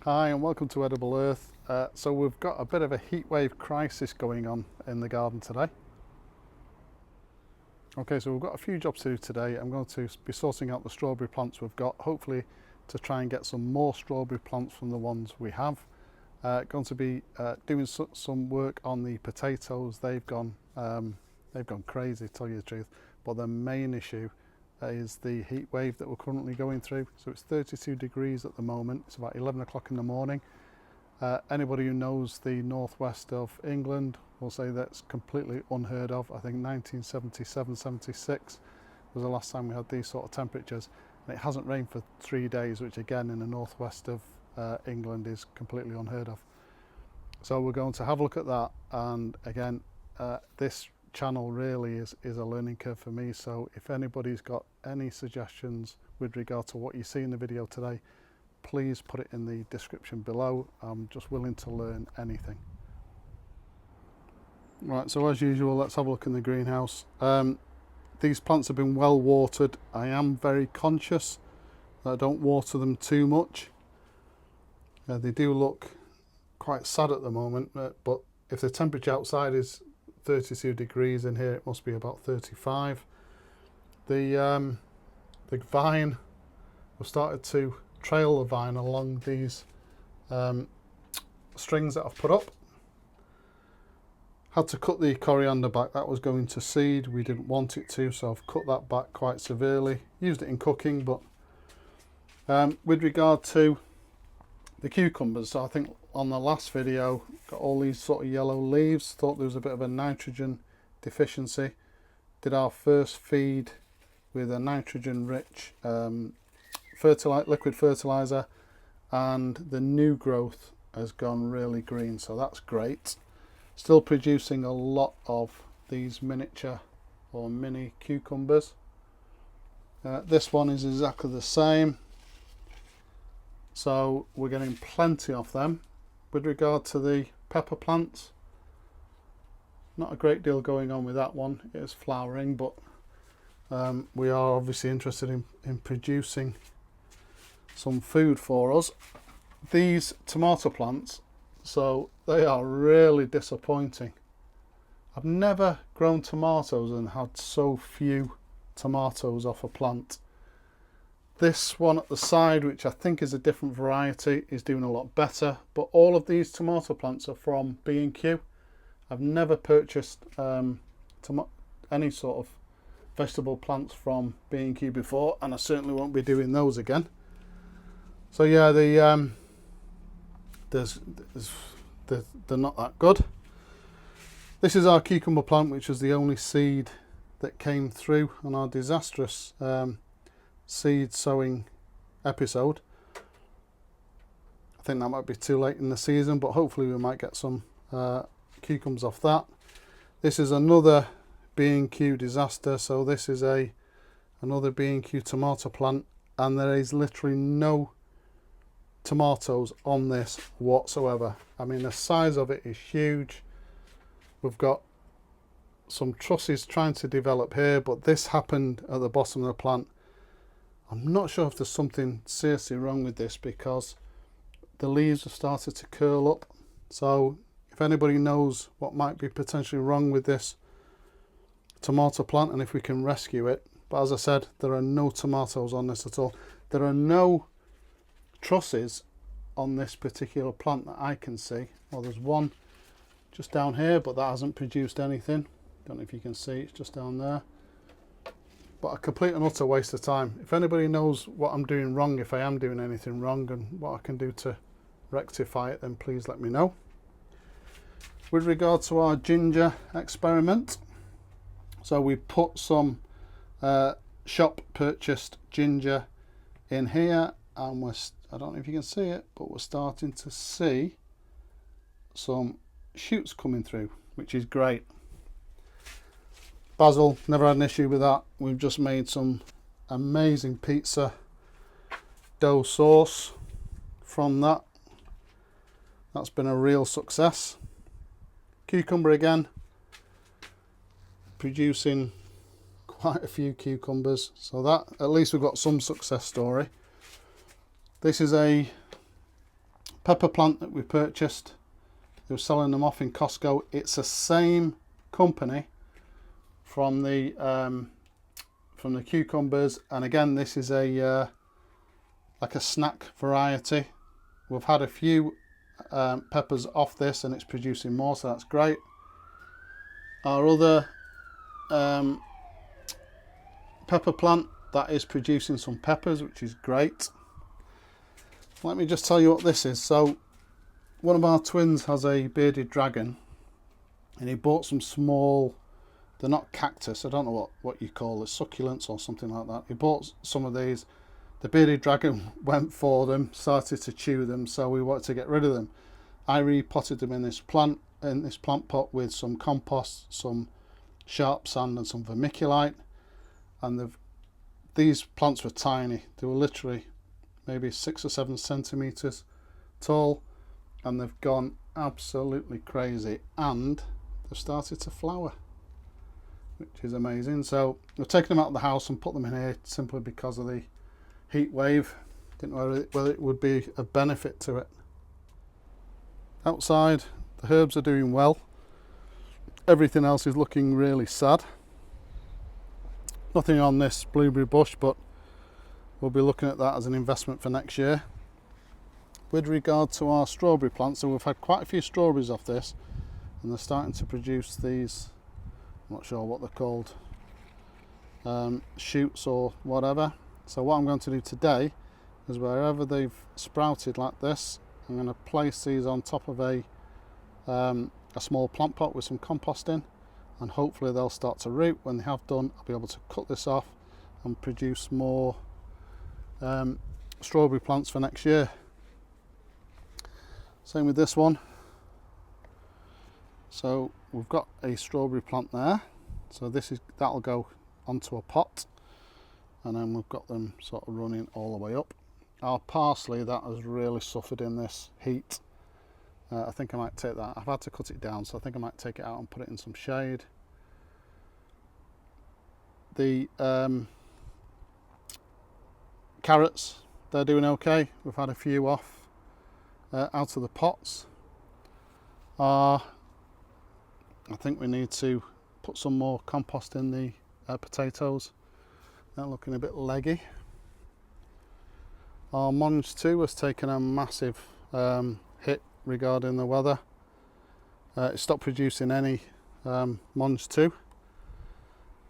Hi and welcome to Edible Earth. So we've got a bit of a heatwave crisis going on in the garden today. Okay, so we've got a few jobs to do today. I'm going to be sorting out the strawberry plants we've got, hopefully to try and get some more strawberry plants from the ones we have. Going to be doing some work on the potatoes. They've gone crazy, to tell you the truth. But the main issue is the heat wave that we're currently going through. So it's 32 degrees at the moment. It's about 11 o'clock in the morning. Anybody who knows the northwest of England will say that's completely unheard of. I think 1977, 76 was the last time we had these sort of temperatures. And it hasn't rained for 3 days, which again in the northwest of England is completely unheard of. So we're going to have a look at that. And again, this channel really is a learning curve for me. So if anybody's got any suggestions with regard to what you see in the video today, please put it in the description below. I'm just willing to learn anything. Right, so as usual, let's have a look in the greenhouse. These plants have been well watered. I am very conscious that I don't water them too much. They do look quite sad at the moment, but if the temperature outside is 32 degrees, in here it must be about 35. The vine, we've started to trail the vine along these strings that I've put up. Had to cut the coriander back, that was going to seed, we didn't want it to, so I've cut that back quite severely. Used it in cooking, but with regard to the cucumbers, so I think on the last video got all these sort of yellow leaves, thought there was a bit of a nitrogen deficiency. Did our first feed with a nitrogen rich liquid fertilizer, and the new growth has gone really green, so that's great. Still producing a lot of these miniature or mini cucumbers. This one is exactly the same, so we're getting plenty of them. With regard to the pepper plants, not a great deal going on with that one. It is flowering, but we are obviously interested in producing some food for us. These tomato plants, so they are really disappointing. I've never grown tomatoes and had so few tomatoes off a plant. This one at the side, which I think is a different variety, is doing a lot better, but all of these tomato plants are from B&Q. I've never purchased any sort of vegetable plants from B&Q before, and I certainly won't be doing those again. So yeah, they're not that good. This is our cucumber plant, which was the only seed that came through on our disastrous seed sowing episode. I think that might be too late in the season, but hopefully we might get some cucumbers off that. This is another B&Q disaster. So this is another B&Q tomato plant, and there is literally no tomatoes on this whatsoever. I mean, the size of it is huge. We've got some trusses trying to develop here, but this happened at the bottom of the plant. I'm not sure if there's something seriously wrong with this, because the leaves have started to curl up. So if anybody knows what might be potentially wrong with this tomato plant and if we can rescue it. But as I said, there are no tomatoes on this at all. There are no trusses on this particular plant that I can see. Well, there's one just down here, but that hasn't produced anything. Don't know if you can see, it's just down there. But a complete and utter waste of time. If anybody knows what I'm doing wrong, if I am doing anything wrong, and what I can do to rectify it, then please let me know. With regard to our ginger experiment, so we put some shop purchased ginger in here, and I don't know if you can see it, but we're starting to see some shoots coming through, which is great. Basil, never had an issue with that. We've just made some amazing pizza dough sauce from that. That's been a real success. Cucumber again, producing quite a few cucumbers, so that at least we've got some success story. This is a pepper plant that we purchased. They were selling them off in Costco. It's the same company from the cucumbers, and again this is a like a snack variety. We've had a few peppers off this and it's producing more, so that's great. Our other pepper plant, that is producing some peppers, which is great. Let me just tell you what this is. So one of our twins has a bearded dragon, and he bought some small, they're not cactus, I don't know what you call it, succulents or something like that. He bought some of these. The bearded dragon went for them, started to chew them, so we wanted to get rid of them. I repotted them in this plant pot with some compost, some sharp sand and some vermiculite, and these plants were tiny. They were literally maybe 6 or 7 centimeters tall, and they've gone absolutely crazy, and they've started to flower, which is amazing. So we've taken them out of the house and put them in here simply because of the heat wave. Didn't know whether it would be a benefit to it. Outside, the herbs are doing well. Everything else is looking really sad. Nothing on this blueberry bush, but we'll be looking at that as an investment for next year. With regard to our strawberry plants, so we've had quite a few strawberries off this, and they're starting to produce these, I'm not sure what they're called, shoots or whatever. So what I'm going to do today is, wherever they've sprouted like this, I'm going to place these on top of a small plant pot with some compost in, and hopefully they'll start to root. When they have done, I'll be able to cut this off and produce more strawberry plants for next year. Same with this one. So we've got a strawberry plant there, so that'll go onto a pot, and then we've got them sort of running all the way up. Our parsley, that has really suffered in this heat. I think I might take that. I've had to cut it down, so I think I might take it out and put it in some shade. The carrots, they're doing okay. We've had a few off out of the pots. I think we need to put some more compost in the potatoes. They're looking a bit leggy. Our Monge 2 has taken a massive hit regarding the weather. It stopped producing any Monge 2,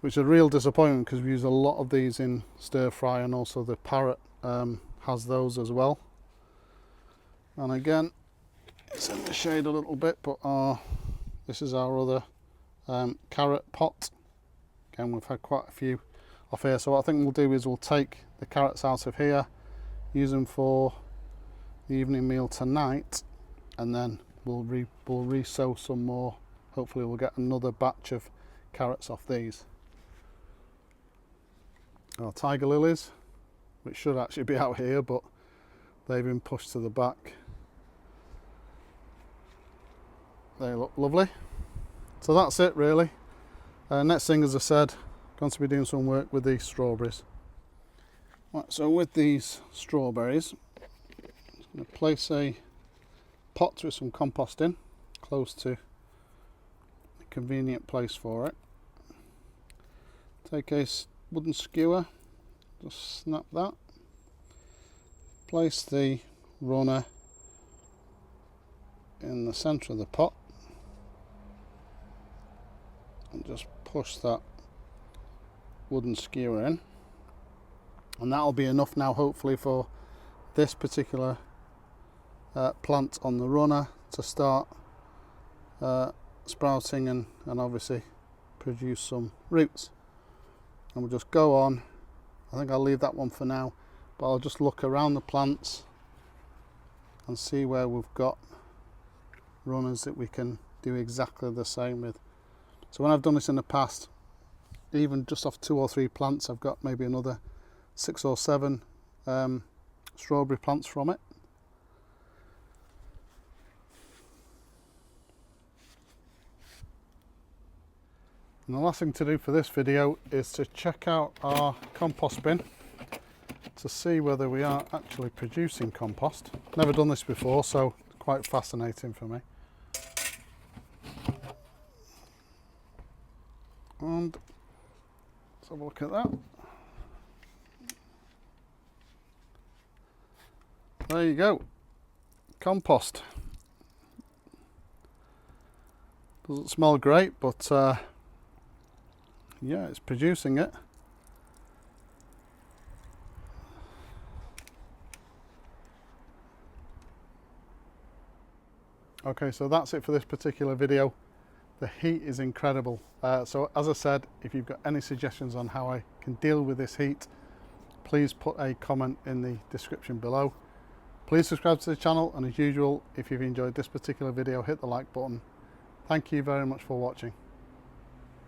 which is a real disappointment because we use a lot of these in stir fry, and also the Parrot has those as well. And again, it's in the shade a little bit, but this is our other carrot pot. Again, we've had quite a few off here, so what I think we'll do is we'll take the carrots out of here, use them for the evening meal tonight, and then we'll re-sow some more. Hopefully we'll get another batch of carrots off these. Our tiger lilies, which should actually be out here, but they've been pushed to the back. They look lovely. So that's it really. Next thing, as I said, going to be doing some work with these strawberries. Right, so with these strawberries, I'm going to place a pot with some compost in, close to a convenient place for it. Take a wooden skewer, just snap that. Place the runner in the centre of the pot, and just push that wooden skewer in, and that'll be enough now, hopefully, for this particular plant on the runner to start sprouting and obviously produce some roots. And we'll just go on. I think I'll leave that one for now, but I'll just look around the plants and see where we've got runners that we can do exactly the same with. So when I've done this in the past, even just off 2 or 3 plants, I've got maybe another 6 or 7 strawberry plants from it. And the last thing to do for this video is to check out our compost bin to see whether we are actually producing compost. Never done this before, so quite fascinating for me. And let's have a look at that. There you go, compost. Doesn't smell great, but yeah, it's producing it. Okay, so that's it for this particular video. The heat is incredible. So as I said, if you've got any suggestions on how I can deal with this heat, please put a comment in the description below. Please subscribe to the channel, and as usual, if you've enjoyed this particular video, hit the like button. Thank you very much for watching.